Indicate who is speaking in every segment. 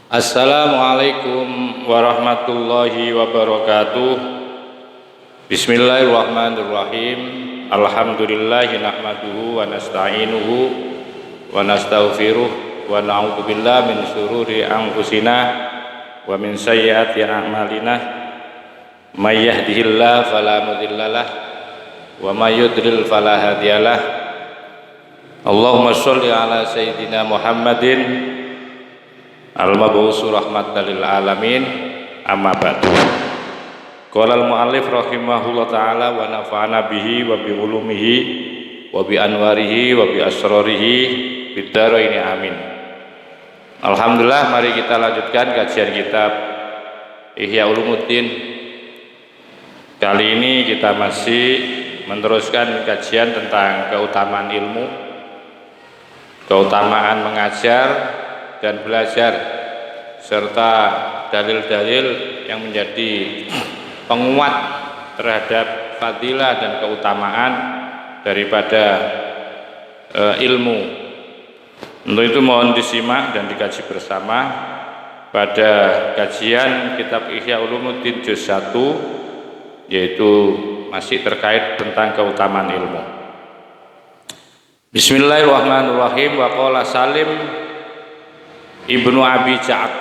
Speaker 1: Assalamualaikum warahmatullahi wabarakatuh. Bismillahirrahmanirrahim. Alhamdulillahi nahmaduhu wa nasta'inuhu wa nastaghfiruh wa na'udzu billahi min syururi anfusina wa min sayyiati a'malina. May yahdihillahu fala mudhillalah wa may yudlil fala hadiyalah. Allahumma sholli ala sayyidina Muhammadin al-mab'usu rahmatan lil alamin, amma ba'du. Qala al-mu'allif rahimahullah ta'ala wa nafa'ana bihi wa bi ulumihi wa bi anwarihi wa bi asrarihi bid dharaini amin. Alhamdulillah, mari kita lanjutkan kajian kitab Ihya Ulumuddin. Kali ini kita masih meneruskan kajian tentang keutamaan ilmu, keutamaan mengajar dan belajar, serta dalil-dalil yang menjadi penguat terhadap fadilah dan keutamaan daripada ilmu. Untuk itu mohon disimak dan dikaji bersama pada kajian kitab Ihya Ulumuddin juz 1, yaitu masih terkait tentang keutamaan ilmu. Bismillahirrahmanirrahim. Wa qala Salim Ibnu Abi Ja'ad.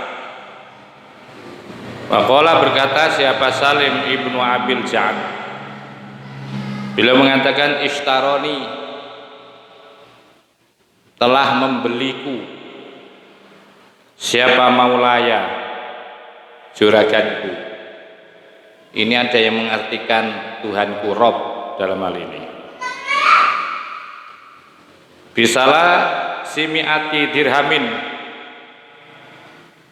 Speaker 1: Waqala berkata siapa Salim Ibnu Abil Ja'ad, beliau mengatakan ishtaroni, telah membeliku siapa maulaya, juraganku. Ini ada yang mengartikan Tuhanku, Rob dalam hal ini. Bisalah simiati dirhamin,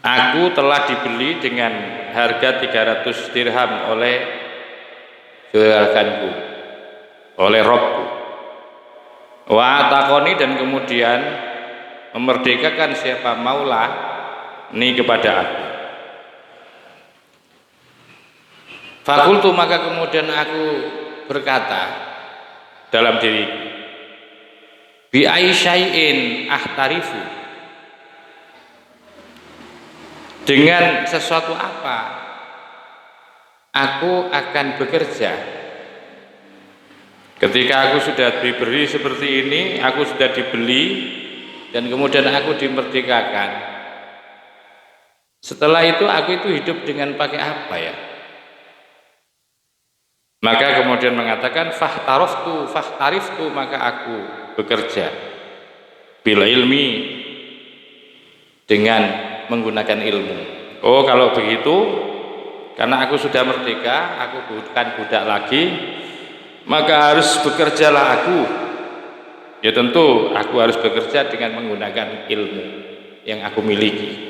Speaker 1: aku telah dibeli dengan harga 300 dirham oleh juraganku, oleh Robku. Wa takoni, dan kemudian memerdekakan siapa maula ini kepada aku. Fakultu, maka kemudian aku berkata dalam diriku, bi aisyai'in ahtarifu, dengan sesuatu apa aku akan bekerja. Ketika aku sudah diberi seperti ini, aku sudah dibeli dan kemudian aku dimerdekakan, setelah itu aku itu hidup dengan pakai apa ya? Maka kemudian mengatakan fahtariftu, maka aku bekerja bil ilmi, dengan menggunakan ilmu. Oh, kalau begitu, karena aku sudah merdeka, aku bukan budak lagi, maka harus bekerjalah aku. Ya tentu aku harus bekerja dengan menggunakan ilmu yang aku miliki.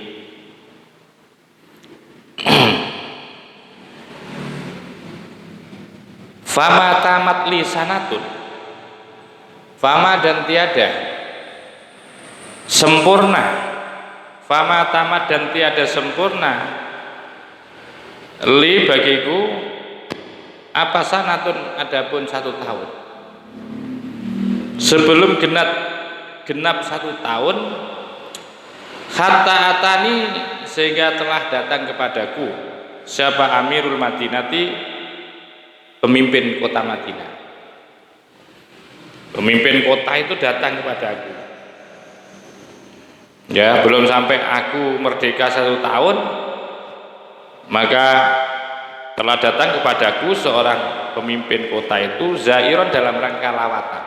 Speaker 1: Fama tamat li sanatun, fama dan tiada sempurna, fama tamat dan tiada sempurna li bagiku apa sanatun, adapun 1 tahun. Sebelum genap 1 tahun, hatta atani, sehingga telah datang kepadaku siapa Amirul Madinati, pemimpin kota Madinah. Pemimpin kota itu datang kepadaku. Ya, belum sampai aku merdeka 1 tahun, maka telah datang kepadaku seorang pemimpin kota itu, zairon, dalam rangka lawatan.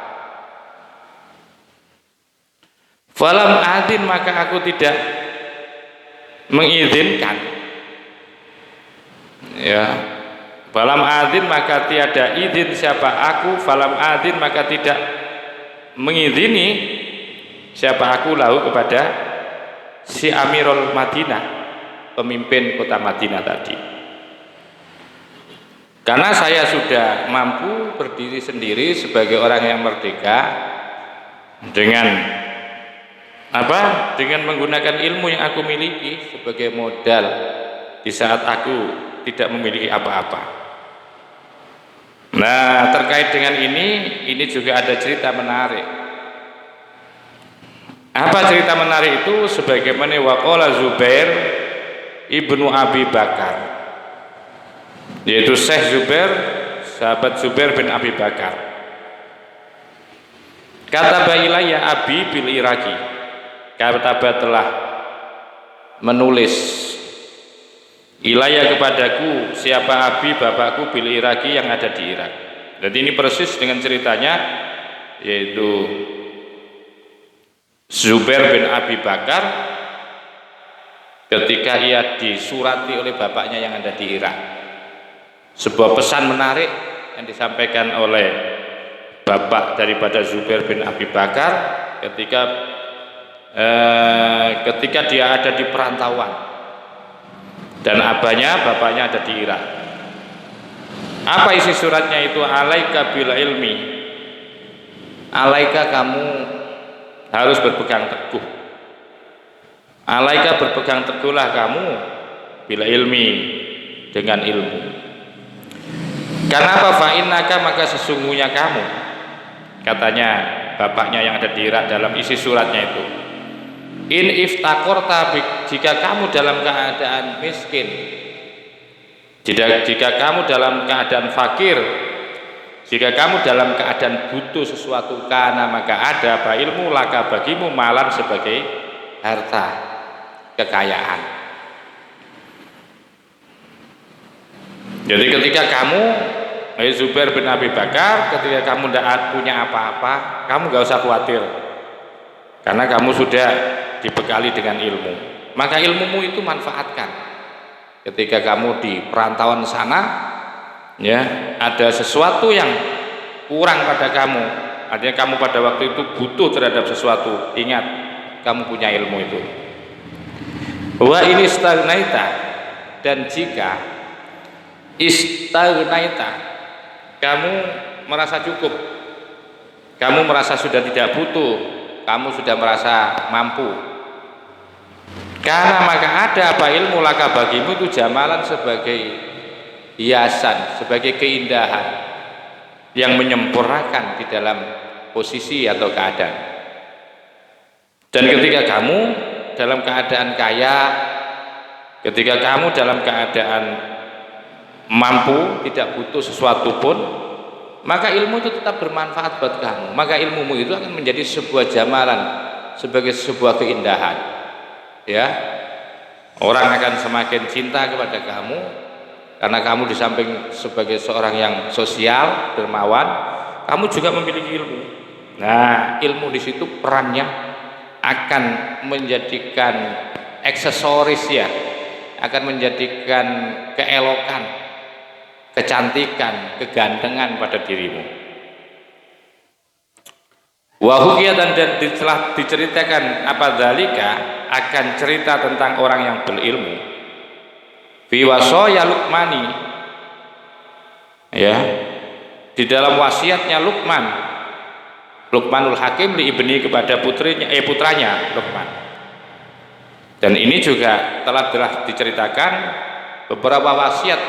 Speaker 1: Falam adin, maka aku tidak mengizinkan. Ya, falam adin, maka tiada izin siapa aku, falam adin, maka tidak mengizini siapa aku lahu kepada si Amirul Madinah, pemimpin kota Madinah tadi. Karena saya sudah mampu berdiri sendiri sebagai orang yang merdeka dengan apa? Dengan menggunakan ilmu yang aku miliki sebagai modal di saat aku tidak memiliki apa-apa. Nah, terkait dengan ini juga ada cerita menarik. Apa cerita menarik itu? Sebagaimana waqala Zubair ibnu Abi Bakar, yaitu Syekh Zubair, sahabat Zubair bin Abi Bakar. Kataba ilayya abi bil Iraki, kataba telah menulis ilayya kepadaku siapa abi bapakku bil Iraki yang ada di Irak. Jadi ini persis dengan ceritanya, yaitu Zubair bin Abi Bakar ketika ia disurati oleh bapaknya yang ada di Irak. Sebuah pesan menarik yang disampaikan oleh bapak daripada Zubair bin Abi Bakar ketika dia ada di perantauan dan bapaknya ada di Irak. Apa isi suratnya itu? Alaika bil ilmi, alaika kamu harus berpegang teguh, alaika berpegang teguhlah kamu bil ilmi, dengan ilmu. Karena apa? Fa innaka, maka sesungguhnya kamu, katanya bapaknya yang ada di Irak dalam isi suratnya itu, in iftakorta, jika kamu dalam keadaan miskin, jika kamu dalam keadaan fakir, jika kamu dalam keadaan butuh sesuatu, karena maka ada apa ilmu laka bagimu malan sebagai harta, kekayaan. Jadi ketika kamu Zubair bin Abi Bakar, ketika kamu tidak punya apa-apa, kamu gak usah khawatir, karena kamu sudah dibekali dengan ilmu. Maka ilmumu itu manfaatkan. Ketika kamu di perantauan sana, ya, ada sesuatu yang kurang pada kamu, artinya kamu pada waktu itu butuh terhadap sesuatu, ingat kamu punya ilmu itu. Wa ini stagnaita, dan jika istagnaita, kamu merasa cukup, kamu merasa sudah tidak butuh, kamu sudah merasa mampu, karena maka ada apa ilmu laka bagimu itu jamalan, sebagai hiasan, sebagai keindahan yang menyempurnakan di dalam posisi atau keadaan. Dan ketika kamu dalam keadaan kaya, ketika kamu dalam keadaan mampu, tidak butuh sesuatu pun, maka ilmu itu tetap bermanfaat buat kamu. Maka ilmumu itu akan menjadi sebuah jamalan, sebagai sebuah keindahan, ya. Orang akan semakin cinta kepada kamu karena kamu di samping sebagai seorang yang sosial, dermawan, kamu juga memiliki ilmu. Nah, ilmu di situ perannya akan menjadikan aksesoris, ya, akan menjadikan keelokan, kecantikan, kegantengan pada dirimu. Wahukiyatan, dan telah diceritakan apa dzalika, akan cerita tentang orang yang berilmu. Fi wasaya Luqmani, ya, di dalam wasiatnya Luqmanul Hakim li ibni, kepada putranya Luqman. Dan ini juga telah diceritakan beberapa wasiat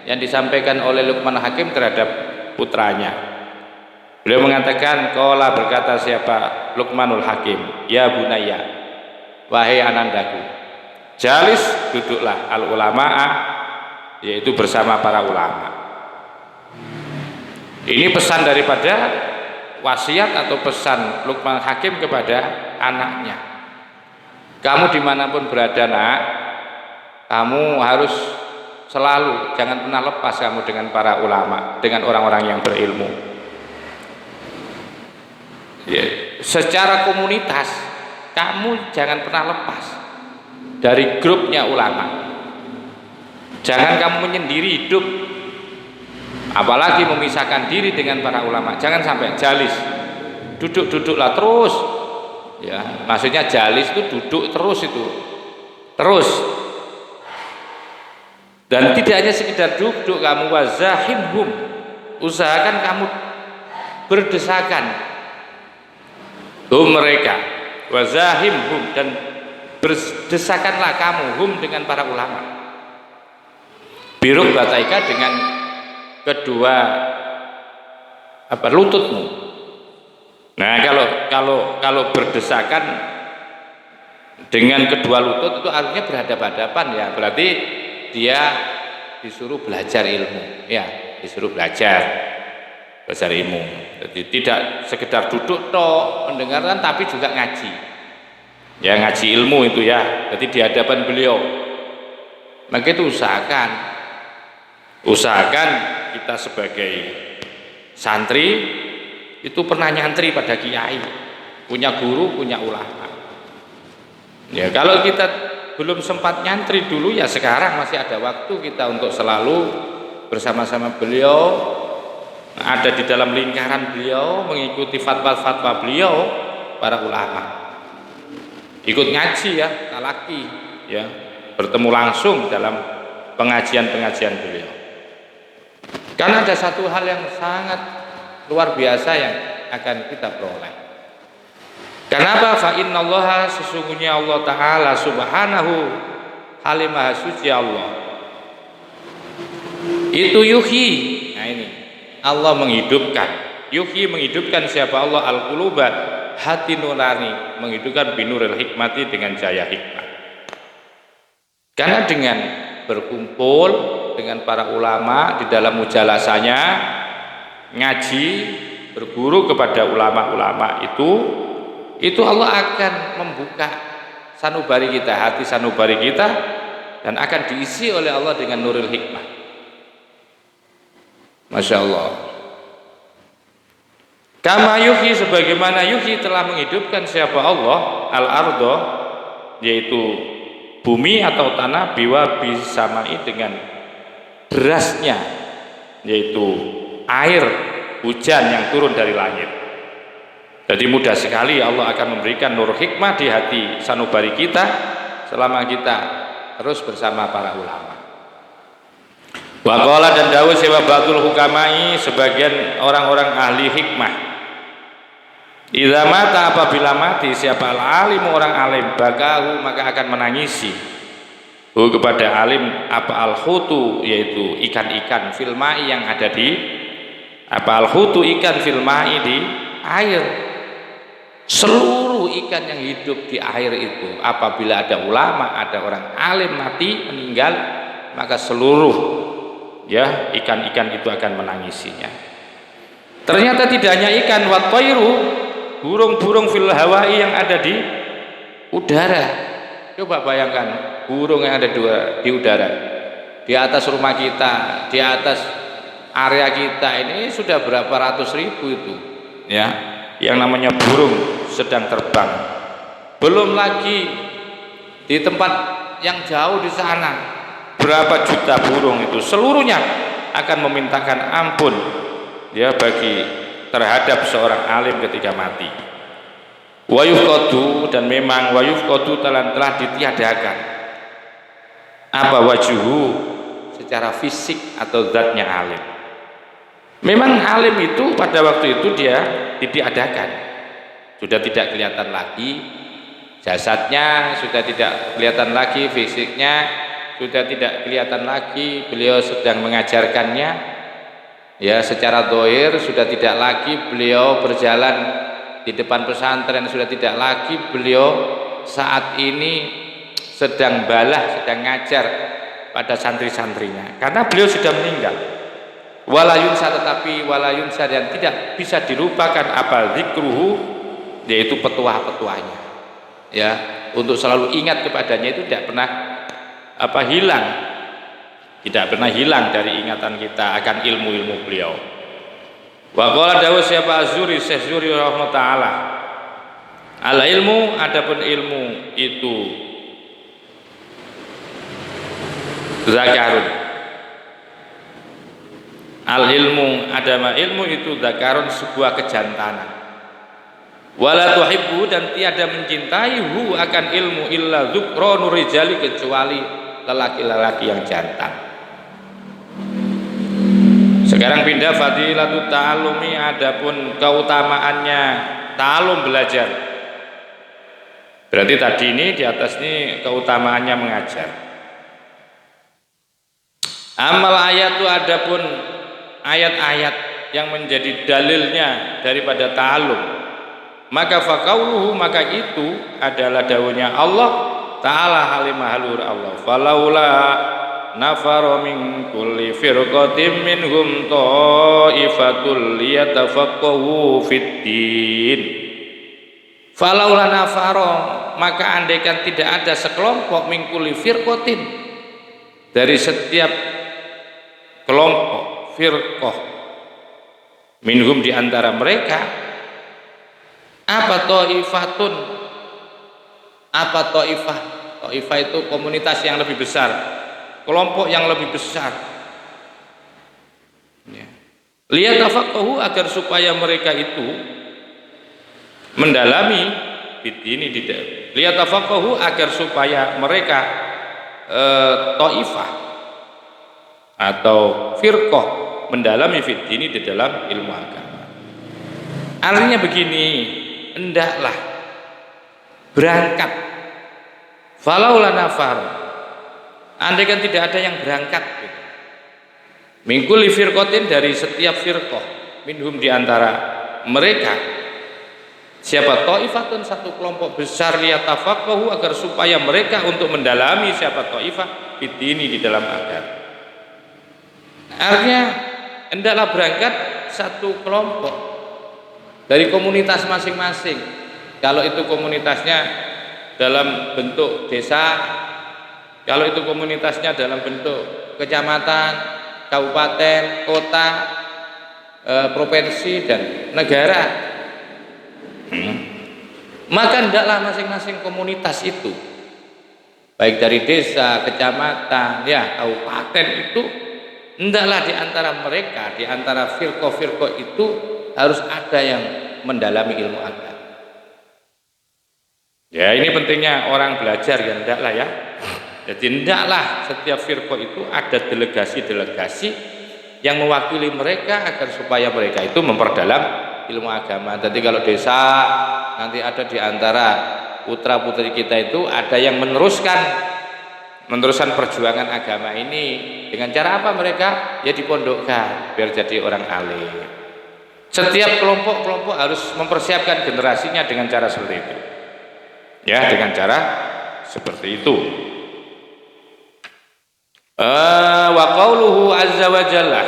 Speaker 1: yang disampaikan oleh Luqman Hakim terhadap putranya. Beliau mengatakan, qala, berkata siapa? Luqmanul Hakim, ya bunayya, wahai anandaku, jalis, duduklah, al ulama'a, yaitu bersama para ulama. Ini pesan daripada wasiat atau pesan Luqman Hakim kepada anaknya. Kamu dimanapun berada, nak, kamu harus selalu, jangan pernah lepas kamu dengan para ulama, dengan orang-orang yang berilmu. Ya, secara komunitas kamu jangan pernah lepas dari grupnya ulama. Jangan kamu menyendiri hidup, apalagi memisahkan diri dengan para ulama. Jangan sampai. Jalis, duduklah terus, ya, maksudnya jalis itu duduk terus, itu terus. Dan tidak hanya sekedar duduk, kamu wazahimhum, usahakan kamu berdesakan mereka, wazahimhum, dan berdesakanlah kamu dengan para ulama. Biruk bataika, dengan kedua lututmu. Nah, kalau berdesakan, dengan kedua lutut itu artinya berhadapan-hadapan ya, berarti dia disuruh belajar ilmu ya, disuruh belajar ilmu. Jadi tidak sekedar duduk toh mendengarkan, tapi juga ngaji ya, ngaji ilmu itu ya. Jadi di hadapan beliau, maka itu usahakan kita sebagai santri itu pernah nyantri pada kiai, punya guru, punya ulama ya. Kalau kita belum sempat nyantri dulu ya, sekarang masih ada waktu kita untuk selalu bersama-sama beliau, ada di dalam lingkaran beliau, mengikuti fatwa-fatwa beliau, para ulama, ikut ngaji ya, talaki ya, bertemu langsung dalam pengajian-pengajian beliau. Karena ada satu hal yang sangat luar biasa yang akan kita peroleh. Kenapa? Fa innallaha, sesungguhnya Allah Ta'ala subhanahu, halim maha suci Allah itu yuhyi. Nah ini Allah menghidupkan, yuhyi menghidupkan siapa? Allah al-quluba, hati nurani, menghidupkan binuril hikmati, dengan cahaya hikmah. Karena dengan berkumpul dengan para ulama di dalam mujalasanya, ngaji, berguru kepada ulama-ulama itu Allah akan membuka sanubari kita, hati sanubari kita, dan akan diisi oleh Allah dengan nurul hikmah. Masya Allah. Kama yuhyi, sebagaimana yuhyi telah menghidupkan siapa Allah al-ardo, yaitu bumi atau tanah, biwa bisamai, dengan derasnya, yaitu air hujan yang turun dari langit. Jadi mudah sekali Allah akan memberikan nur hikmah di hati sanubari kita selama kita terus bersama para ulama. Waqala, dan dawuh sewa batul hukamai, sebagian orang-orang ahli hikmah, idza mata, apabila mati siapa al-alim, orang alim, bakahu, maka akan menangisi kepada alim apa al-hutu, yaitu ikan-ikan filmai yang ada di apa al-hutu, ikan filmai di air. Seluruh ikan yang hidup di air itu, apabila ada ulama, ada orang alim mati, meninggal, maka seluruh ya ikan-ikan itu akan menangisinya. Ternyata tidak hanya ikan, wat tayru, burung-burung fil hawai, yang ada di udara. Coba bayangkan burung yang ada di udara, di atas rumah kita, di atas area kita ini sudah berapa ratus ribu itu ya, yang namanya burung sedang terbang. Belum lagi di tempat yang jauh di sana, berapa juta burung itu, seluruhnya akan memintakan ampun ya bagi terhadap seorang alim ketika mati. Wa yufqadu, dan memang wa yufqadu telah ditiadakan apa wajuhu, secara fisik atau zatnya alim. Memang alim itu pada waktu itu dia ditiadakan, sudah tidak kelihatan lagi jasadnya, sudah tidak kelihatan lagi fisiknya, sudah tidak kelihatan lagi beliau sedang mengajarkannya ya secara zahir, sudah tidak lagi beliau berjalan di depan pesantren, sudah tidak lagi beliau saat ini sedang balah, sedang ngajar pada santri-santrinya, karena beliau sudah meninggal. Walayunsa, tetapi walayunsa, dan tidak bisa dilupakan apa zikruhu, yaitu petuah-petuahnya ya, untuk selalu ingat kepadanya, itu tidak pernah hilang, tidak pernah hilang dari ingatan kita akan ilmu-ilmu beliau. Wa qala dawu siapa Azuri, Syekh Zuri rahimahullah taala, al ilmu, adapun ilmu itu zakarun, al ilmu, adama ilmu itu zakarun, sebuah kejantanan. Wala tuhibbu, dan tiada mencintai hu akan ilmu illa dzukranur rijali, kecuali lelaki-lelaki yang jantan. Sekarang pindah fadilatut ta'allumi, adapun keutamaannya ta'allum, belajar. Berarti tadi ini di atas ini keutamaannya mengajar. Amal ayat itu, adapun ayat-ayat yang menjadi dalilnya daripada ta'allum, maka faqauluhu, maka itu adalah dawuhnya Allah Ta'ala halimah halur Allah, falaula nafara min kulli firqatin minhum ta'ifatul liyatafaqahu fiddin. Falaula nafara, maka andaikan tidak ada sekelompok min kulli firqatin, dari setiap kelompok firqah, minhum di antara mereka, apa ta'ifatun, apa ta'ifah? Ta'ifah itu komunitas yang lebih besar, kelompok yang lebih besar. Liyatafaqahu, agar supaya mereka itu mendalami ini tidak. Liyatafaqahu, agar supaya mereka ta'ifah atau firqah mendalami ini di dalam ilmu agama. Artinya begini, hendaklah berangkat. Falaula nafar, andaikan tidak ada yang berangkat gitu. Min kulli firqatin, dari setiap firqah, minhum di antara mereka, siapa ta'ifatun, satu kelompok besar, liyatafaqahu, agar supaya mereka untuk mendalami siapa ta'ifah fitini di dalam agama. Artinya hendaklah berangkat satu kelompok dari komunitas masing-masing. Kalau itu komunitasnya dalam bentuk desa, kalau itu komunitasnya dalam bentuk kecamatan, kabupaten, kota, provinsi dan negara, maka hendaklah masing-masing komunitas itu, baik dari desa, kecamatan, ya kabupaten, itu hendaklah di antara mereka, di antara firqah-firqah itu harus ada yang mendalami ilmu agama. Ya, ini pentingnya orang belajar, ya hendaklah ya. Jadi hendaklah setiap firqah itu ada delegasi-delegasi yang mewakili mereka, agar supaya mereka itu memperdalam ilmu agama. Jadi kalau desa nanti ada di antara putra-putri kita itu ada yang meneruskan perjuangan agama ini. Dengan cara apa mereka? Ya dipondokkan biar jadi orang alim. Setiap kelompok-kelompok harus mempersiapkan generasinya dengan cara seperti itu. Ya, dengan cara seperti itu. Wa qauluhu azza wa jalla,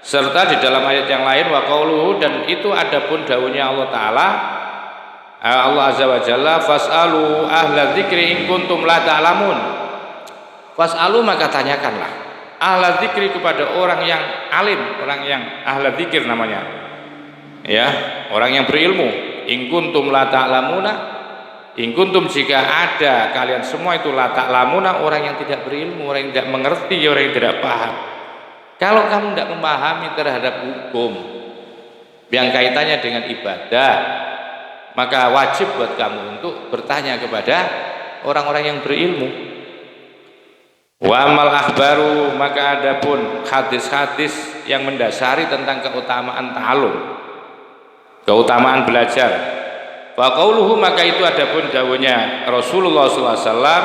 Speaker 1: serta di dalam ayat yang lain wa qauluhu, dan itu adapun dawuhnya Allah Ta'ala, Allah azza wa jalla, fas'alu ahla dzikri in kuntum la ta'lamun. Fas'alu, maka tanyakanlah ahla dzikri, kepada orang yang alim, orang yang ahla dzikir namanya, ya, orang yang berilmu. In kuntum la ta'lamuna, in kuntum, jika ada kalian semua itu la ta'lamuna, orang yang tidak berilmu, orang yang tidak mengerti, orang yang tidak paham. Kalau kamu tidak memahami terhadap hukum yang kaitannya dengan ibadah, maka wajib buat kamu untuk bertanya kepada orang-orang yang berilmu. Wa amal akhbaru, maka adapun hadis-hadis yang mendasari tentang keutamaan ta'allum, keutamaan belajar. Fa qauluhu, maka itu adapun dawuhnya Rasulullah SAW,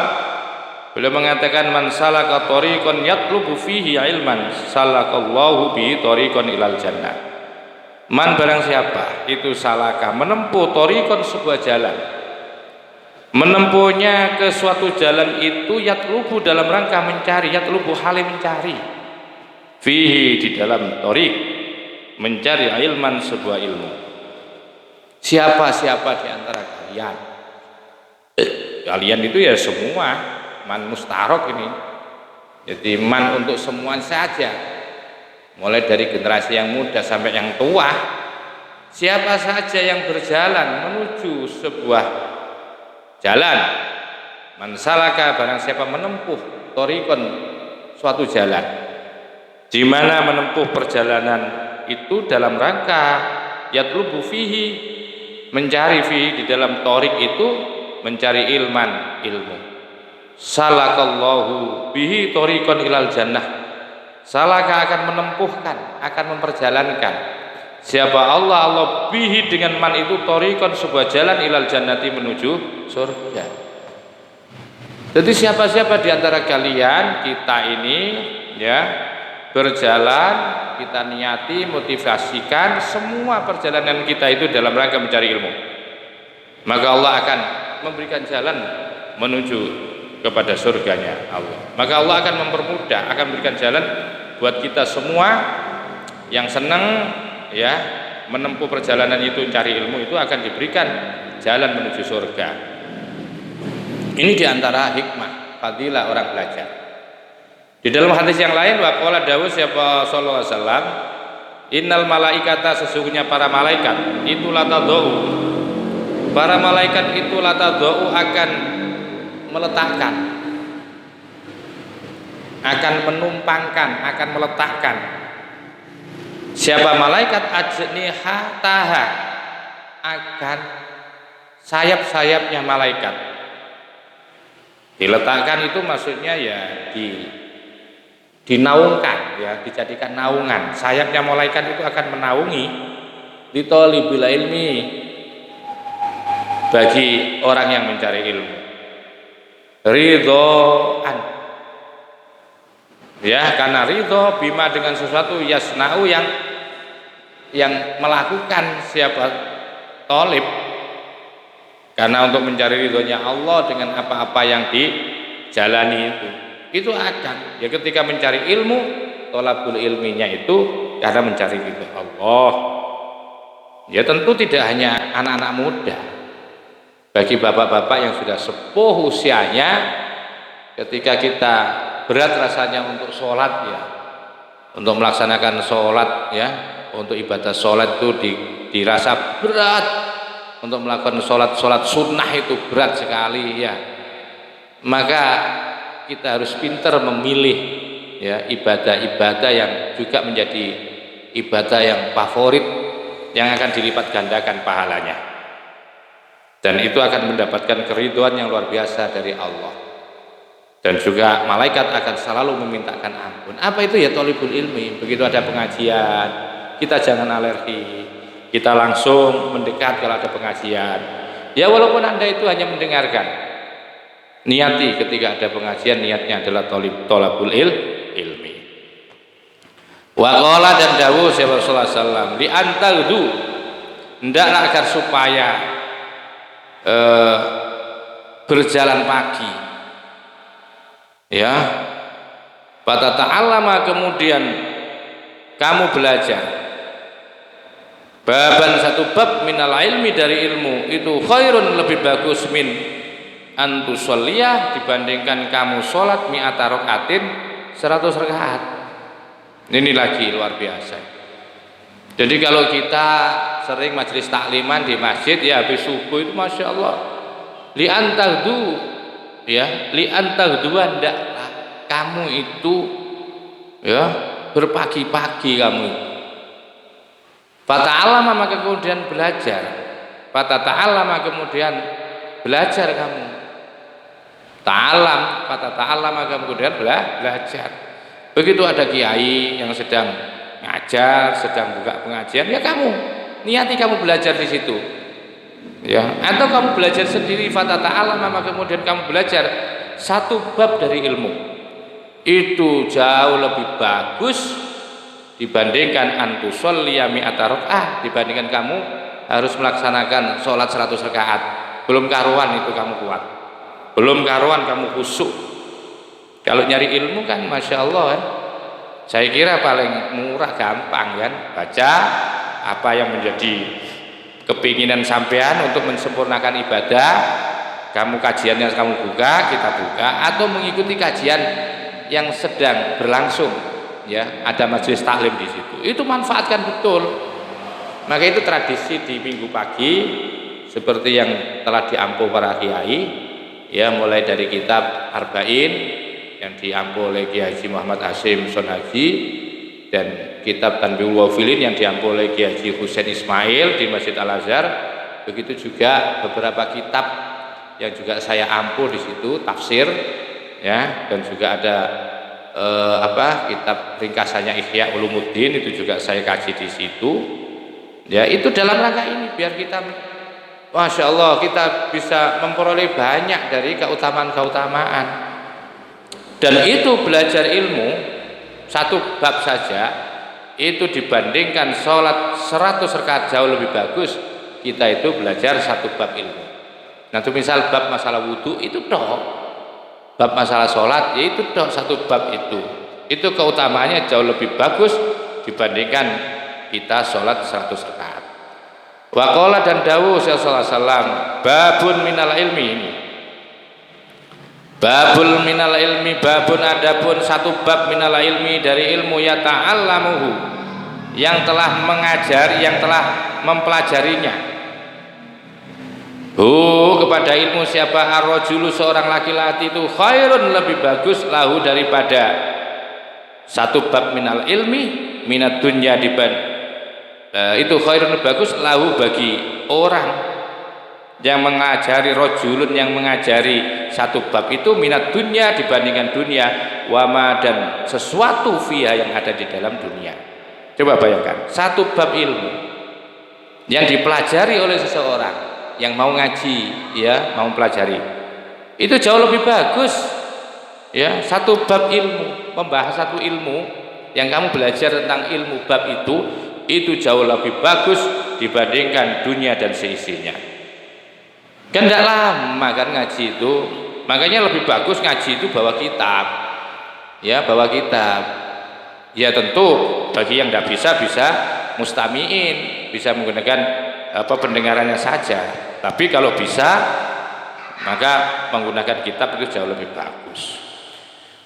Speaker 1: beliau mengatakan, man salaka thariqan yatlubu fihi ilman salakallahu bihi thariqan ilal jannah. Man, barang siapa itu salaka, menempuh thariqan, sebuah jalan, menempuhnya ke suatu jalan itu, yatlubu, dalam rangka mencari, yatlubu halim, mencari, fihi, di dalam thariq, mencari ilman, sebuah ilmu. Siapa-siapa di antara kalian, kalian itu ya semua, man mustarok ini, jadi man untuk semua saja, mulai dari generasi yang muda sampai yang tua. Siapa saja yang berjalan menuju sebuah jalan, man salaka, barang siapa menempuh thariqan, suatu jalan, di mana menempuh perjalanan itu dalam rangka yatlubu fihi, mencari fihi, di dalam thariq itu mencari ilman, ilmu. Salakallahu bihi thariqan ilal jannah, salaka akan menempuhkan, akan memperjalankan siapa Allah bihi, dengan man itu, thariqan, sebuah jalan, ilal jannati, menuju surga. Jadi siapa-siapa di antara kalian, kita ini ya, berjalan, kita niati, motivasikan semua perjalanan kita itu dalam rangka mencari ilmu, maka Allah akan memberikan jalan menuju kepada surganya Allah. Maka Allah akan mempermudah, akan memberikan jalan buat kita semua yang senang ya menempuh perjalanan itu, cari ilmu itu akan diberikan jalan menuju surga. Ini diantara hikmah fadilah orang belajar. Di dalam hadis yang lain, waqala dawuh siapa sallallahu alaihi wasallam, innal malaikata, sesungguhnya para malaikat itu latadau, para malaikat itu latadau akan meletakkan, akan menumpangkan, akan meletakkan. Siapa malaikat ajnihataha, akan sayap-sayapnya malaikat diletakkan, itu maksudnya ya dinaungkan, ya dijadikan naungan. Sayapnya malaikat itu akan menaungi litolibil ilmi, bagi orang yang mencari ilmu, ridhoan, ya karena ridho bima dengan sesuatu yasna'u yang melakukan siapa tolib, karena untuk mencari ridhonya Allah dengan apa-apa yang dijalani itu akan, ya ketika mencari ilmu, tolabul ilminya itu karena mencari ridho Allah. Ya tentu tidak hanya anak-anak muda, bagi bapak-bapak yang sudah sepuh usianya, ketika kita berat rasanya untuk sholat, ya untuk melaksanakan sholat, ya untuk ibadah sholat itu dirasa berat, untuk melakukan sholat sunnah itu berat sekali, ya maka kita harus pintar memilih ya ibadah-ibadah yang juga menjadi ibadah yang favorit, yang akan dilipat gandakan pahalanya, dan itu akan mendapatkan keridhaan yang luar biasa dari Allah. Dan juga malaikat akan selalu memintakan ampun. Apa itu ya thalibul ilmi? Begitu ada pengajian, kita jangan alergi, kita langsung mendekat kalau ada pengajian. Ya walaupun Anda itu hanya mendengarkan, niati ketika ada pengajian, niatnya adalah thalabul ilmi. Wa qala, dan dawuh Rasulullah sallallahu alaihi wasallam, li antaldu, hendaklah agar supaya berjalan pagi, ya fatata'allama, kemudian kamu belajar, baban, satu bab, minal ilmi, dari ilmu itu, khairun, lebih bagus, min antusalliyah, dibandingkan kamu sholat mi'ata rakaatin, 100 rakaat. Ini lagi luar biasa. Jadi kalau kita sering majelis takliman di masjid, ya habis subuh itu masya Allah, li'antahdu, ya li'antahdu, hendaklah kamu itu ya berpagi-pagi kamu itu. Fata'allama, maka kemudian belajar. Fata'allama, kemudian belajar kamu. Ta'allam, fata'allama, kemudian belajar. Begitu ada kiai yang sedang ngajar, sedang buka pengajian, ya kamu niati kamu belajar di situ. Ya, atau kamu belajar sendiri, fata'allama, maka kemudian kamu belajar satu bab dari ilmu. Itu jauh lebih bagus dibandingkan antusolliya mi'ata rakaah, dibandingkan kamu harus melaksanakan sholat 100 rakaat. Belum karuan itu kamu kuat, belum karuan kamu khusyuk. Kalau nyari ilmu kan masya Allah kan, saya kira paling murah, gampang kan, baca apa yang menjadi kepinginan sampean untuk mensempurnakan ibadah. Kamu kajiannya kamu buka, kita buka, atau mengikuti kajian yang sedang berlangsung, ya ada majelis taklim di situ, itu manfaatkan betul. Maka itu tradisi di minggu pagi seperti yang telah diampu para kiai, ya mulai dari kitab Arba'in yang diampu oleh Kiai Haji Muhammad Hasyim Sonhaji, dan kitab Tanbihul Wafilin yang diampu oleh Kiai Haji Husain Ismail di Masjid Al Azhar. Begitu juga beberapa kitab yang juga saya ampu di situ, tafsir, ya, dan juga ada kitab ringkasannya Ihya Ulumuddin, itu juga saya kaji di situ. Ya, itu dalam rangka ini biar kita, masya Allah, kita bisa memperoleh banyak dari keutamaan-keutamaan. Dan itu belajar ilmu satu bab saja itu dibandingkan sholat 100 rakaat jauh lebih bagus kita itu belajar satu bab ilmu. Nah itu misal bab masalah wudhu itu dok, bab masalah sholat ya itu dok satu bab itu keutamaannya jauh lebih bagus dibandingkan kita sholat 100 rakaat. Waqala dan dawuh sallallahu alaihi wasallam babun minal ilmi ini. Babul minal ilmi, babun adapun satu bab minal ilmi dari ilmu ya ta'allamuhu yang telah mengajari, yang telah mempelajarinya. Kepada ilmu siapa ar-rajulu seorang laki-laki itu khairun lebih bagus lahu daripada satu bab minal ilmi minat dunya itu khairun lebih bagus lahu bagi orang yang mengajari rojulun yang mengajari satu bab itu minat dunia dibandingkan dunia wama dan sesuatu fiha yang ada di dalam dunia. Coba bayangkan satu bab ilmu yang dipelajari oleh seseorang yang mau ngaji ya mau pelajari itu jauh lebih bagus ya. Satu bab ilmu, membahas satu ilmu yang kamu belajar tentang ilmu bab itu jauh lebih bagus dibandingkan dunia dan seisinya. Kan tidak lama kan ngaji itu, makanya lebih bagus ngaji itu bawa kitab ya, bawa kitab ya. Tentu bagi yang tidak bisa mustamiin, bisa menggunakan pendengarannya saja, tapi kalau bisa maka menggunakan kitab itu jauh lebih bagus.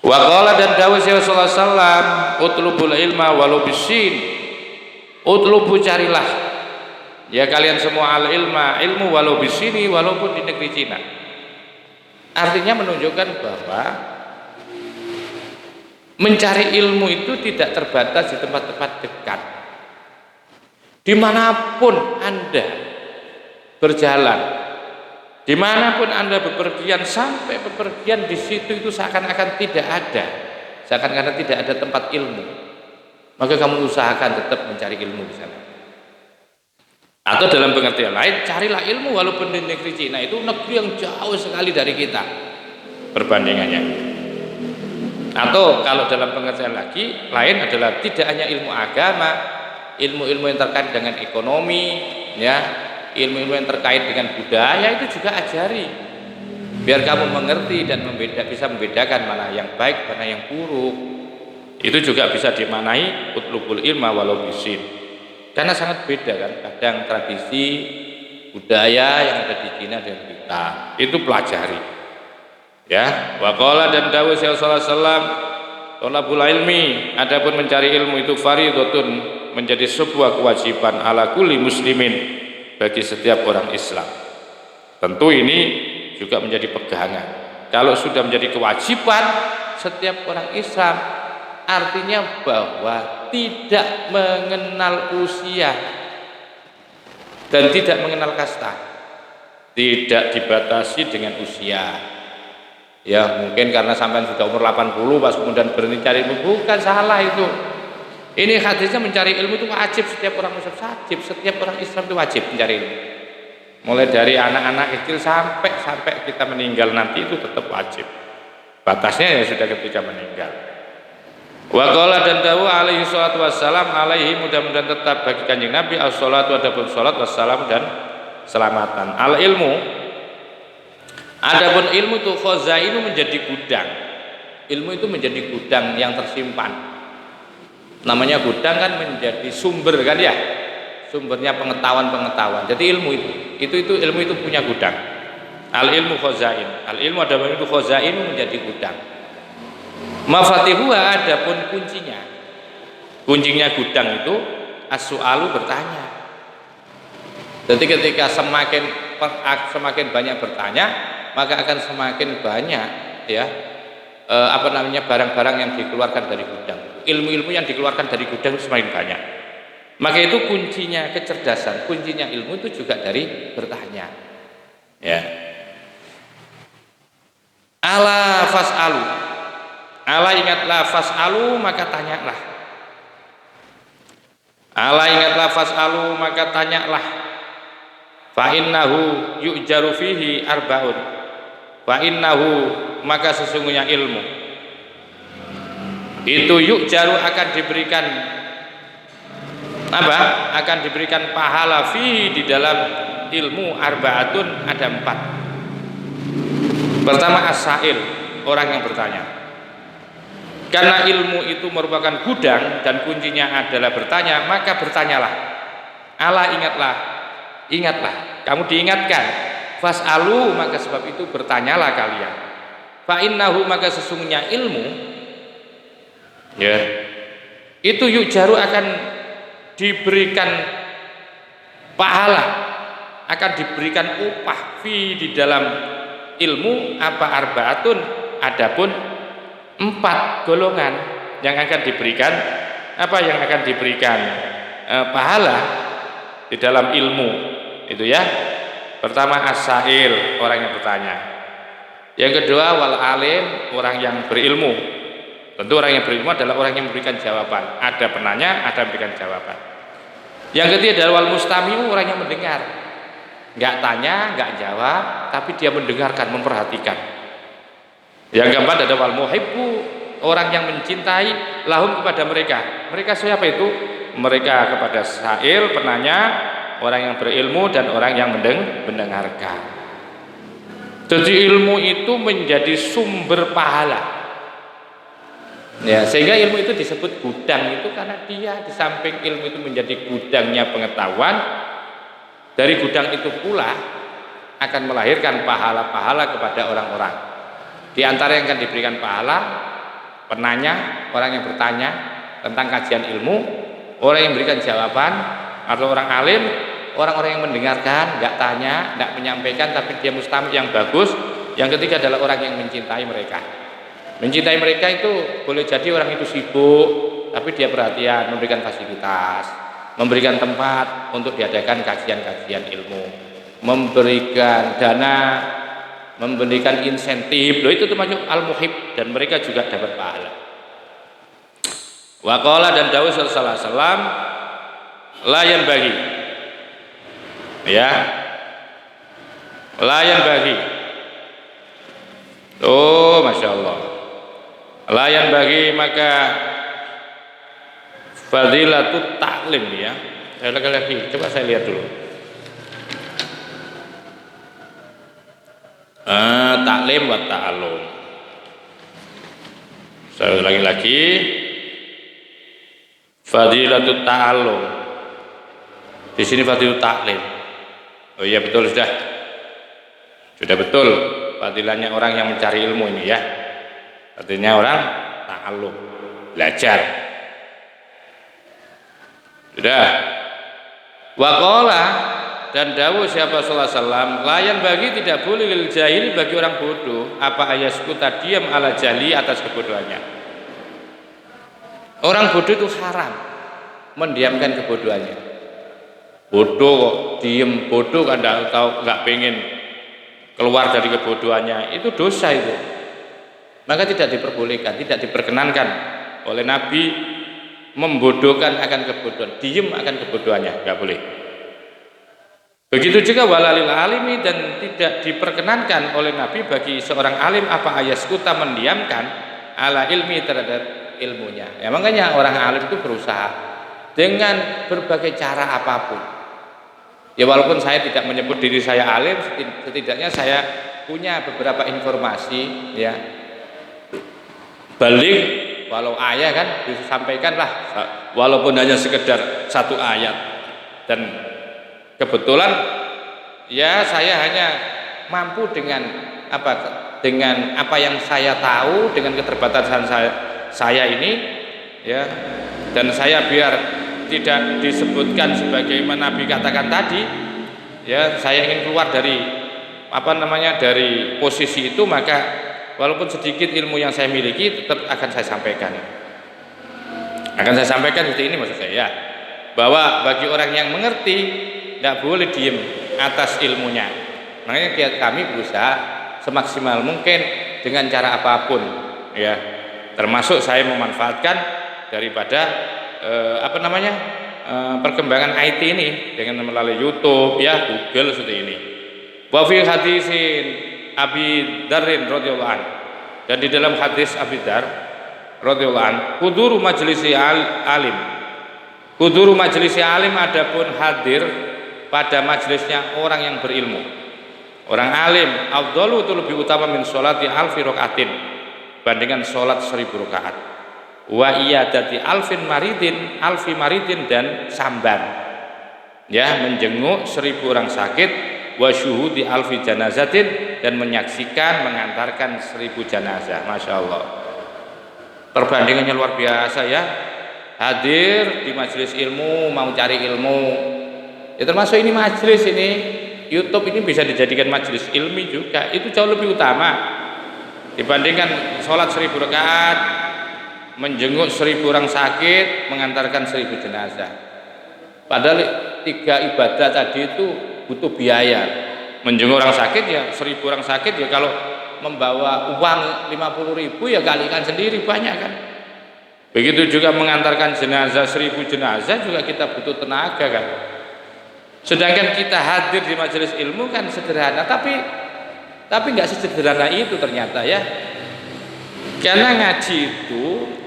Speaker 1: Wa qala dan dawuh sallallahu alaihi wasallam utlubul ilma walau bisin, utlubu carilah ya kalian semua ilmu walau di sini walaupun di negeri Cina. Artinya menunjukkan bahwa mencari ilmu itu tidak terbatas di tempat-tempat dekat. Dimanapun Anda berjalan, dimanapun Anda bepergian, sampai bepergian di situ itu seakan-akan tidak ada, seakan-akan tidak ada tempat ilmu. Maka kamu usahakan tetap mencari ilmu di sana. Atau dalam pengertian lain, carilah ilmu walaupun di negeri Cina itu negeri yang jauh sekali dari kita perbandingannya. Atau kalau dalam pengertian lagi lain adalah tidak hanya ilmu agama, ilmu-ilmu yang terkait dengan ekonomi, ya, ilmu-ilmu yang terkait dengan budaya itu juga ajari, biar kamu mengerti dan bisa membedakan mana yang baik, mana yang buruk. Itu juga bisa dimaknai utlubul ilma walau bisin. Karena sangat beda kan, kadang tradisi budaya yang ada di Cina dan kita itu pelajari ya. Waqala dan dawuh sallallahu alaihi wasallam thalabul ilmi adapun mencari ilmu itu fardhatun menjadi sebuah kewajiban ala kulli muslimin bagi setiap orang Islam. Tentu ini juga menjadi pegangan. Kalau sudah menjadi kewajiban setiap orang Islam, artinya bahwa tidak mengenal usia dan tidak mengenal kasta, tidak dibatasi dengan usia ya. Mungkin karena sampai sudah umur 80 pas kemudian berhenti cari ilmu, bukan, salah itu. Ini hadisnya mencari ilmu itu wajib, setiap orang Muslim wajib, setiap orang Islam itu wajib mencari ilmu, mulai dari anak-anak kecil sampai kita meninggal nanti itu tetap wajib. Batasnya ya sudah ketika meninggal. Wa qala dan dawuh alaihi salatu wassalam alaihi mudah-mudahan tetap bagi Kanjeng Nabi as-salatu adapun salat wassalam dan selamatan. Al ilmu adapun ilmu itu khazainu menjadi gudang. Ilmu itu menjadi gudang yang tersimpan. Namanya gudang kan menjadi sumber kan ya. Sumbernya pengetahuan-pengetahuan. Jadi ilmu itu ilmu itu punya gudang. Al ilmu khazain. Al ilmu adapun itu khazainu menjadi gudang. Mafatihuha adapun kuncinya gudang itu as-su'alu bertanya. Jadi ketika semakin banyak bertanya, maka akan semakin banyak ya barang-barang yang dikeluarkan dari gudang. Ilmu-ilmu yang dikeluarkan dari gudang itu semakin banyak. Maka itu kuncinya kecerdasan, kuncinya ilmu itu juga dari bertanya. Ya. Ala fas'alu. Ala ingatlah fas'alu maka tanyalah. Ala ingatlah fas'alu maka tanyalah. Fa innahu yu'jaru fihi arba'un. Fa innahu maka sesungguhnya ilmu itu yuk jaru akan diberikan apa? Akan diberikan pahala fi di dalam ilmu arbaatun, ada 4. Pertama as-sa'il, orang yang bertanya. Karena ilmu itu merupakan gudang dan kuncinya adalah bertanya, maka bertanyalah. Ala ingatlah, kamu diingatkan. Fas'alu, maka sebab itu bertanyalah kalian. Fa innahu, maka sesungguhnya ilmu, ya, itu yuk jaru akan diberikan pahala, akan diberikan upah fi di dalam ilmu apa arbaatun, adapun 4 golongan yang akan diberikan pahala di dalam ilmu itu ya. Pertama as-sa'il, orang yang bertanya. Yang kedua wal alim, orang yang berilmu. Tentu orang yang berilmu adalah orang yang memberikan jawaban. Ada penanya, ada memberikan jawaban. Yang ketiga adalah wal mustami'u, orang yang mendengar. Enggak tanya, enggak jawab, tapi dia mendengarkan, memperhatikan. Yang keempat ada wal muhibbu, orang yang mencintai lahum kepada mereka. Mereka siapa itu? Mereka kepada sa'il, penanya, orang yang berilmu dan orang yang mendengarkan. Jadi ilmu itu menjadi sumber pahala. Ya, sehingga ilmu itu disebut gudang itu karena dia di samping ilmu itu menjadi gudangnya pengetahuan, dari gudang itu pula akan melahirkan pahala-pahala kepada orang-orang. Di antara yang akan diberikan pahala, penanya, orang yang bertanya tentang kajian ilmu, orang yang memberikan jawaban, atau orang alim, orang-orang yang mendengarkan, nggak tanya, nggak menyampaikan, tapi dia mustami yang bagus. Yang ketiga adalah orang yang mencintai mereka. Mencintai mereka itu boleh jadi orang itu sibuk, tapi dia perhatian, memberikan fasilitas, memberikan tempat untuk diadakan kajian-kajian ilmu, memberikan dana, memberikan insentif. Loh, itu termasuk al-muhib, dan mereka juga dapat pahala. Waqala, dan dawuh sallallahu alaihi wasallam, layan bagi, ya, layan bagi. Oh, masya Allah. Layan bagi, maka fadilatut taklim, ya. Saya lagi, coba saya lihat dulu. Taklim wa ta'allum. Saya lagi fadilatut ta'allum. Di sini fadilatut taklim. Oh iya, betul, sudah betul fadilahnya orang yang mencari ilmu ini, ya. Artinya orang ta'allum, belajar. Sudah. Waqala, dan dawuh siapa sallallahu alaihi wasallam, layan bagi, tidak boleh lil jahil, bagi orang bodoh, apa ayaskuta, diam ala jahli, atas kebodohannya. Orang bodoh itu haram mendiamkan kebodohannya. Bodoh kok diem, bodoh kan enggak tahu, enggak pengen keluar dari kebodohannya, itu dosa itu. Maka tidak diperbolehkan, tidak diperkenankan oleh Nabi membodohkan akan kebodohan, diem akan kebodohannya, enggak boleh. Begitu juga walalil alimi, dan tidak diperkenankan oleh Nabi bagi seorang alim apa ayaskuta, mendiamkan ala ilmi, terhadap ilmunya. Ya, makanya orang alim itu berusaha dengan berbagai cara apapun. Ya, walaupun saya tidak menyebut diri saya alim, setidaknya saya punya beberapa informasi, ya. Balik walau ayat kan disampaikan lah, walaupun hanya sekedar 1 ayat. Dan kebetulan ya saya hanya mampu dengan apa yang saya tahu, dengan keterbatasan saya ini, ya. Dan saya biar tidak disebutkan sebagaimana Nabi katakan tadi, ya, saya ingin keluar dari dari posisi itu, maka walaupun sedikit ilmu yang saya miliki tetap akan saya sampaikan. Seperti ini maksud saya, bahwa bagi orang yang mengerti tidak boleh diem atas ilmunya. Makanya kami berusaha semaksimal mungkin dengan cara apapun, ya. Termasuk saya memanfaatkan daripada perkembangan IT ini dengan melalui YouTube, ya, Google seperti ini. Wa fi hadisin Abi Dzarrin radhiyallahu anhu, dan di dalam hadis Abi Dzar radhiyallahu an, huduru majlisi alim. Huduru majlisi alim adapun hadir pada majelisnya orang yang berilmu. Orang alim afdalu itu lebih utama min sholati alfi rakaatin, bandingkan sholat 1000 rakaat. Wa iyadati alfi maridin dan samban, ya, menjenguk 1000 orang sakit, wa syuhudi alfi janazatin, dan menyaksikan mengantarkan 1000 jenazah. Masya Allah, perbandingannya luar biasa ya. Hadir di majelis ilmu, mau cari ilmu, ya termasuk ini majelis ini YouTube ini bisa dijadikan majelis ilmi juga, itu jauh lebih utama dibandingkan sholat 1000 rakaat, menjenguk 1000 orang sakit, mengantarkan 1000 jenazah. Padahal 3 ibadah tadi itu butuh biaya. Menjenguk orang sakit ya 1000 orang sakit ya, kalau membawa uang 50.000 ya kalikan sendiri, banyak kan. Begitu juga mengantarkan jenazah 1000 jenazah juga kita butuh tenaga kan. Sedangkan kita hadir di majelis ilmu kan sederhana, tapi nggak sesederhana itu ternyata ya. Karena ngaji itu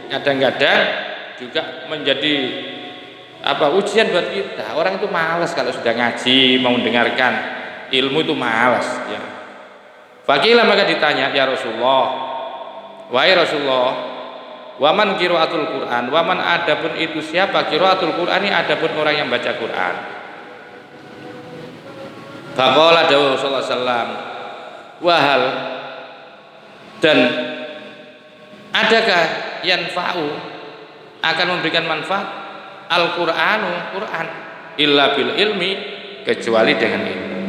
Speaker 1: kadang-kadang juga menjadi ujian buat kita. Orang itu malas kalau sudah ngaji, mau mendengarkan ilmu itu malas ya. Fakilah maka ditanya, ya Rasulullah, wahai Rasulullah, waman qiraatul Quran, waman adapun itu siapa qiraatul Quran, ini adapun orang yang baca Quran. Faqala dawuh Rasulullah sallallahu alaihi wasallam, wahal, dan adakah yanfa'u, akan memberikan manfaat Al-Qur'anu, Quran, illa bil ilmi, kecuali dengan ilmu.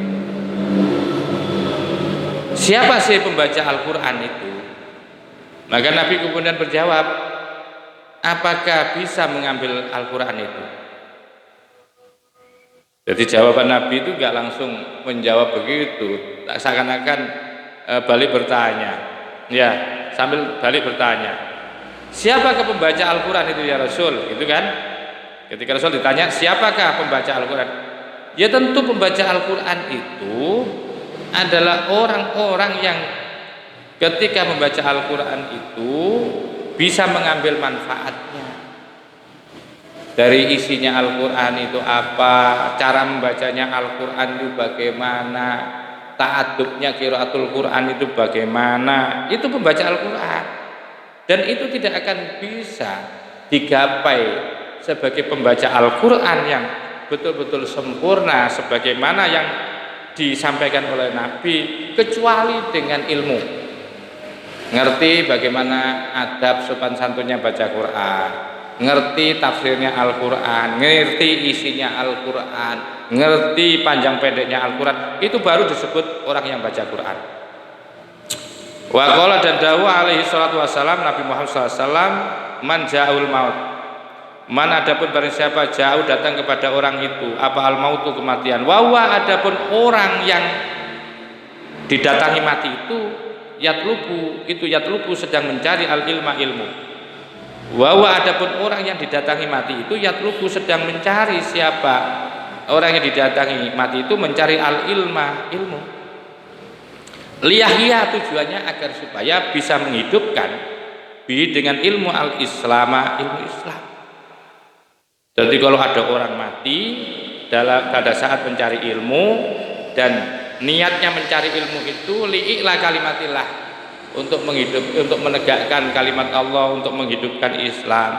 Speaker 1: Siapa sih pembaca Al-Quran itu? Maka Nabi kemudian berjawab, apakah bisa mengambil Al-Quran itu? Jadi jawaban Nabi itu gak langsung menjawab begitu, seakan-akan balik bertanya, ya, sambil balik bertanya, siapakah pembaca Al-Quran itu ya Rasul? Gitu kan? Ketika Rasul ditanya siapakah pembaca Al-Quran, ya tentu pembaca Al-Quran itu adalah orang-orang yang ketika membaca Al-Quran itu bisa mengambil manfaatnya dari isinya Al-Quran itu apa, cara membacanya Al-Quran itu bagaimana, ta'adubnya qiraatul Quran itu bagaimana, itu pembaca Al-Quran. Dan itu tidak akan bisa digapai sebagai pembaca Al-Quran yang betul-betul sempurna sebagaimana yang disampaikan oleh Nabi, kecuali dengan ilmu, ngerti bagaimana adab sopan santunnya baca Quran, ngerti tafsirnya Al-Quran, ngerti isinya Al-Quran, ngerti panjang pendeknya Al-Quran, itu baru disebut orang yang baca Quran. Wa qala, dan dawuh alaihi salatu wassalam Nabi Muhammad SAW, man ja'ul maut, man adapun barang siapa jauh datang kepada orang itu apa al mautu, kematian, wawa adapun orang yang didatangi mati itu yatlubu sedang mencari al ilma, ilmu. Wawa adapun orang yang didatangi mati itu yatlubu sedang mencari, siapa orang yang didatangi mati itu mencari al ilma, ilmu. Liyahya, tujuannya agar supaya bisa menghidupkan dengan ilmu al islama, ilmu Islam. Jadi kalau ada orang mati pada saat mencari ilmu dan niatnya mencari ilmu itu li'i'la kalimatillah, untuk menegakkan kalimat Allah, untuk menghidupkan Islam,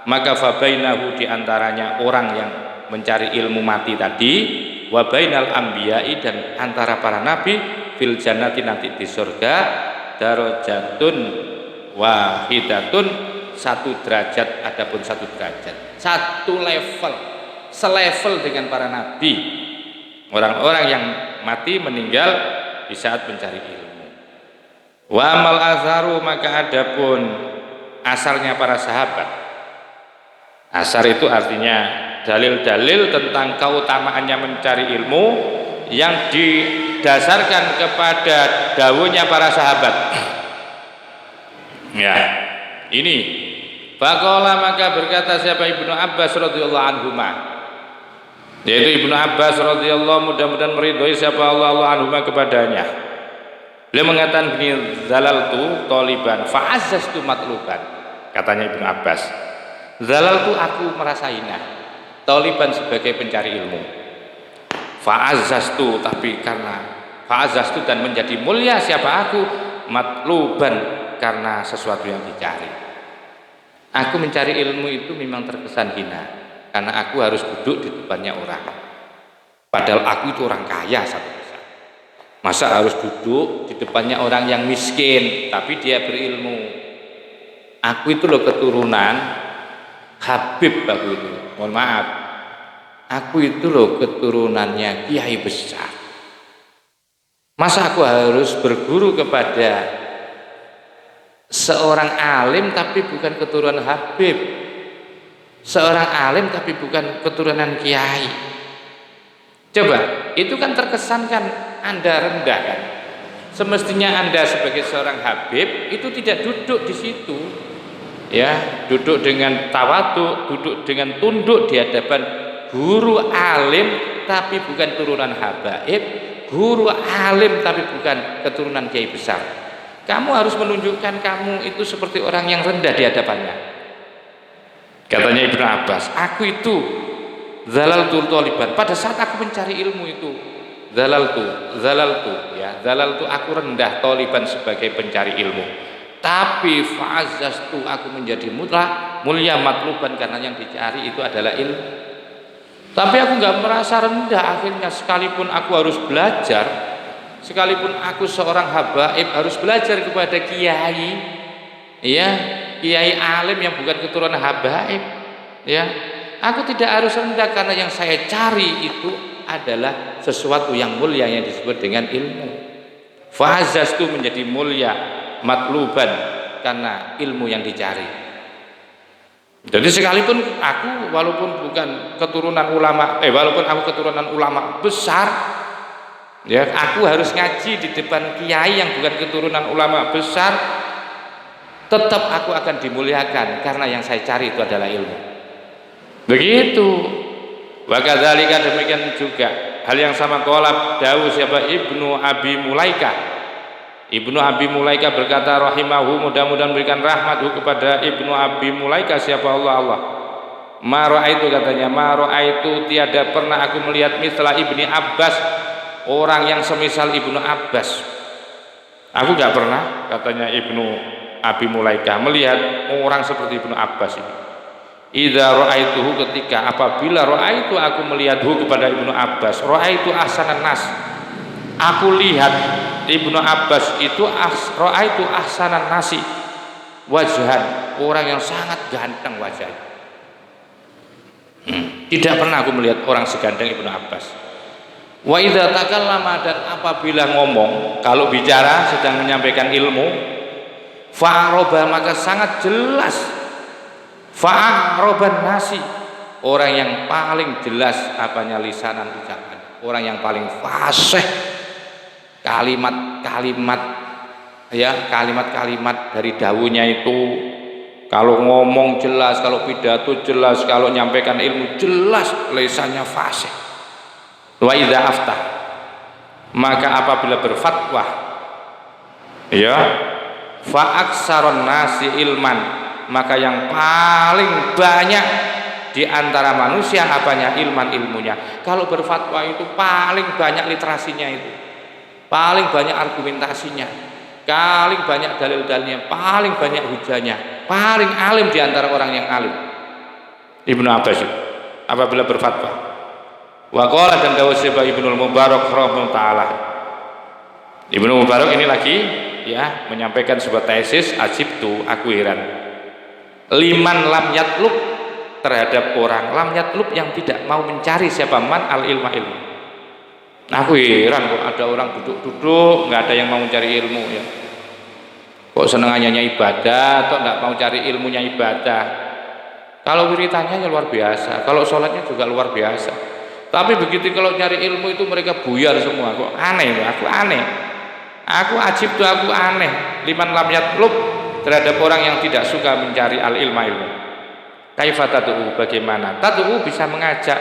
Speaker 1: maka fabainahu, diantaranya orang yang mencari ilmu mati tadi, wa bainal anbiya'i, dan antara para nabi, fil jannati, nanti di surga, darajatun wahidatun, 1 derajat, adapun 1 derajat, 1 level, selevel dengan para nabi, orang-orang yang mati meninggal di saat mencari ilmu. Wa amal asaru, maka adapun asarnya para sahabat. Asar itu artinya dalil-dalil tentang keutamaannya mencari ilmu yang didasarkan kepada dawuhnya para sahabat. Ya, ini. Faqala, maka berkata siapa, Ibnu Abbas radhiyallahu anhuma, yaitu Ibnu Abbas radhiyallahu, mudah-mudahan meridhoi siapa Allah anhuma kepadanya. Beliau mengatakan begini, zalaltu taliban fa azzastu matluban. Katanya Ibnu Abbas, zalaltu, aku merasa hina, taliban sebagai pencari ilmu. Fa'azzastu, tapi karena fa'azzastu dan menjadi mulia siapa aku, matluban, karena sesuatu yang dicari. Aku mencari ilmu itu memang terkesan hina karena aku harus duduk di depannya orang. Padahal aku itu orang kaya satu-satu. Masa harus duduk di depannya orang yang miskin tapi dia berilmu. Aku itu loh keturunan Habib, aku itu. Mohon maaf. Aku itu loh keturunannya kiai besar. Masa aku harus berguru kepada seorang alim tapi bukan keturunan Habib, seorang alim tapi bukan keturunan kiai? Coba, itu kan terkesan kan Anda rendah kan? Semestinya Anda sebagai seorang Habib itu tidak duduk di situ, ya, duduk dengan tawadhu, duduk dengan tunduk di hadapan guru alim tapi bukan turunan habaib, guru alim tapi bukan keturunan kiai besar. Kamu harus menunjukkan kamu itu seperti orang yang rendah di hadapannya. Katanya Ibnu Abbas, aku itu zalaltu taliban, pada saat aku mencari ilmu itu zalaltu ya, zalaltu aku rendah taliban sebagai pencari ilmu. Tapi fa'azzastu, aku menjadi mulia matluban karena yang dicari itu adalah ilmu. Tapi aku nggak merasa rendah akhirnya, sekalipun aku harus belajar, sekalipun aku seorang habaib harus belajar kepada kiai, ya, kiai alim yang bukan keturunan habaib, ya, aku tidak harus rendah karena yang saya cari itu adalah sesuatu yang mulia yang disebut dengan ilmu. Fa'azzastu, menjadi mulia matluban karena ilmu yang dicari. Jadi sekalipun aku walaupun bukan keturunan ulama, walaupun aku keturunan ulama besar, ya, aku harus ngaji di depan kiai yang bukan keturunan ulama besar, tetap aku akan dimuliakan karena yang saya cari itu adalah ilmu. Begitu. Wa kadzalika, demikian juga hal yang sama qala dawuh siapa Ibnu Abi Mulaika. Ibnu Abi Mulaika berkata rahimahu, mudah-mudahan berikan rahmathu kepada Ibnu Abi Mulaika siapa Allah. Ma ra'aitu, katanya, ma ra'aitu, tiada pernah aku melihat misla Ibni Abbas, orang yang semisal Ibnu Abbas. Aku enggak pernah, katanya Ibnu Abi Mulaika, melihat orang seperti Ibnu Abbas ini. Idza ra'aituhu, ketika apabila ra'aitu aku melihathu kepada Ibnu Abbas, ra'aitu ahsanan nas, aku lihat Ibnu Abbas itu ra'aitu ahsanan nasi wajhan, orang yang sangat ganteng wajahnya. Tidak pernah aku melihat orang seganteng Ibnu Abbas. Wa idza takallama, dan apabila ngomong, kalau bicara sedang menyampaikan ilmu, fa'aroba, maka sangat jelas. Fa'aroban nasi, orang yang paling jelas apanya lisanan ucapan, orang yang paling fasih kalimat-kalimat, ya, kalimat-kalimat dari dawuhnya itu. Kalau ngomong jelas, kalau pidato jelas, kalau nyampaikan ilmu jelas, lisannya fasih. Wa idza aftah, maka apabila berfatwa, ya, fa aksaron nasi ilman, maka yang paling banyak di antara manusia apanya, ilman, ilmunya. Kalau berfatwa itu paling banyak literasinya itu, paling banyak argumentasinya, paling banyak dalil-dalilnya, paling banyak hujahnya, paling alim di antara orang yang alim. Ibnu Abbas itu apabila berfatwa. Wa qala, dan dawuh Ibnu Mubarak rahimahullah taala. Ibnu Mubarak ini lagi, ya, menyampaikan sebuah tesis, ajibtu, aku heran. Liman lam yatlub, terhadap orang lam yatlub yang tidak mau mencari siapa man al ilma ilmu. Aku heran kok ada orang duduk-duduk nggak ada yang mau mencari ilmu, ya. Kok senengannya ibadah, atau nggak mau cari ilmunya ibadah. Kalau wiritannya luar biasa, kalau sholatnya juga luar biasa. Tapi begitu kalau cari ilmu itu mereka buyar semua. Kok aneh, aku aneh. Aku ajib tuh, aku aneh. Liman lam yatlub, terhadap orang yang tidak suka mencari al ilma ilmu. Kaifa tad'u, bagaimana? Tad'u, bisa mengajak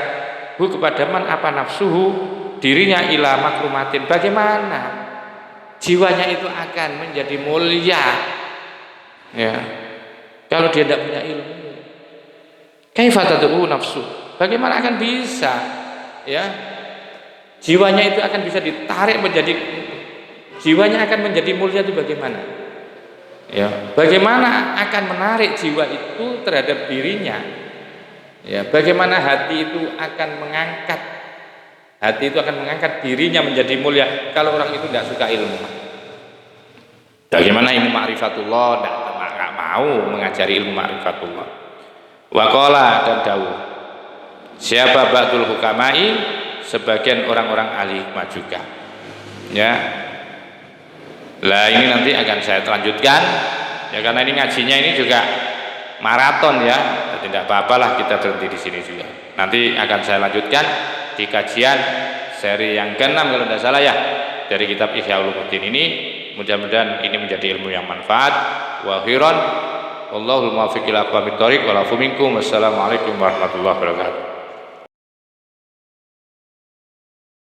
Speaker 1: hu kepada man apa nafsuhu, dirinya ila makrumatin, bagaimana jiwanya itu akan menjadi mulia, ya, kalau dia tidak punya ilmu. Kaifa tad'u nafsu? Bagaimana akan bisa ya jiwanya itu akan bisa ditarik menjadi, jiwanya akan menjadi mulia itu bagaimana? Ya, bagaimana akan menarik jiwa itu terhadap dirinya? Ya, bagaimana hati itu akan mengangkat, hati itu akan mengangkat dirinya menjadi mulia kalau orang itu tidak suka ilmu. Bagaimana ilmu ma'rifatullah tidak mau mengajari ilmu ma'rifatullah. Waqala dan dawuh, siapa ba'dul hukamai, sebagian orang-orang ahli hikmah juga. Ya. Lah ini nanti akan saya lanjutkan ya, karena ini ngajinya ini juga maraton ya. Jadi tidak apa-apalah kita berhenti di sini juga. Nanti akan saya lanjutkan di kajian seri yang ke-6 kalau tidak salah ya, dari kitab Ihya Ulumuddin ini. Mudah-mudahan ini menjadi ilmu yang manfaat wa khairan. Wallahul muwaffiq ila aqwamit thoriq wa lafu minkum. Wassalamualaikum warahmatullahi wabarakatuh.